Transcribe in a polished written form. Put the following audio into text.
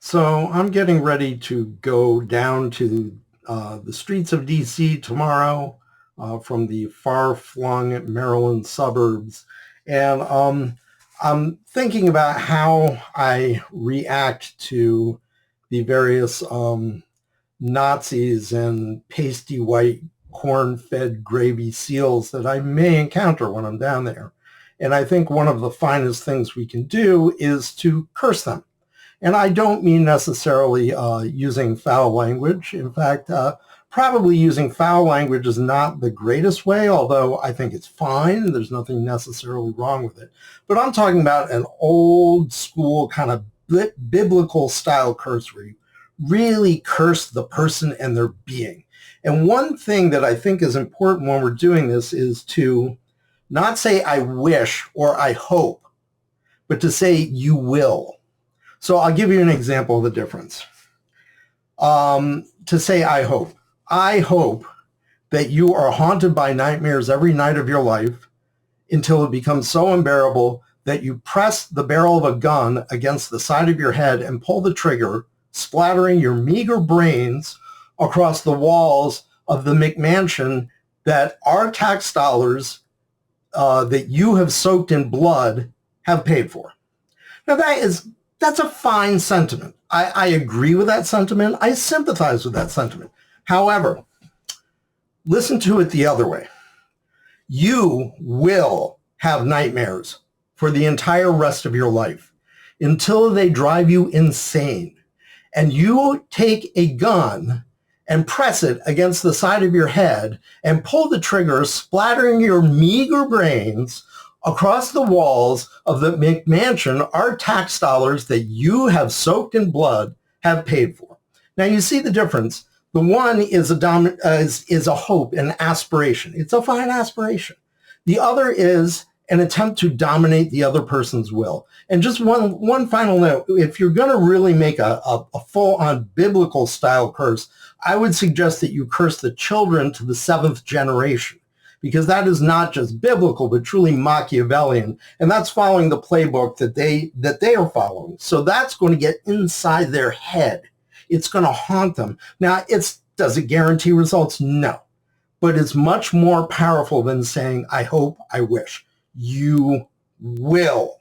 So I'm getting ready to go down to the streets of DC tomorrow from the far-flung Maryland suburbs. And I'm thinking about how I react to the various Nazis and pasty white corn-fed gravy seals that I may encounter when I'm down there. And I think one of the finest things we can do is to curse them. And I don't mean necessarily using foul language. In fact, probably using foul language is not the greatest way, although I think it's fine. There's nothing necessarily wrong with it. But I'm talking about an old school kind of biblical style curse where you really curse the person and their being. And one thing that I think is important when we're doing this is to not say I wish or I hope, but to say you will. So I'll give you an example of the difference. To say I hope. I hope that you are haunted by nightmares every night of your life until it becomes so unbearable that you press the barrel of a gun against the side of your head and pull the trigger, splattering your meager brains across the walls of the McMansion that our tax dollars that you have soaked in blood have paid for. Now that's a fine sentiment. I agree with that sentiment. I sympathize with that sentiment. However, listen to it the other way. You will have nightmares for the entire rest of your life until they drive you insane. And you take a gun and press it against the side of your head and pull the trigger, splattering your meager brains across the walls of the McMansion, our tax dollars that you have soaked in blood have paid for. Now you see the difference. The one is a hope, an aspiration. It's a fine aspiration. The other is an attempt to dominate the other person's will. And just one final note, if you're going to really make a full-on biblical style curse, I would suggest that you curse the children to the seventh generation, because that is not just biblical, but truly Machiavellian. And that's following the playbook that they are following. So that's going to get inside their head. It's going to haunt them. Now, does it guarantee results? No. But it's much more powerful than saying, I hope, I wish. You will.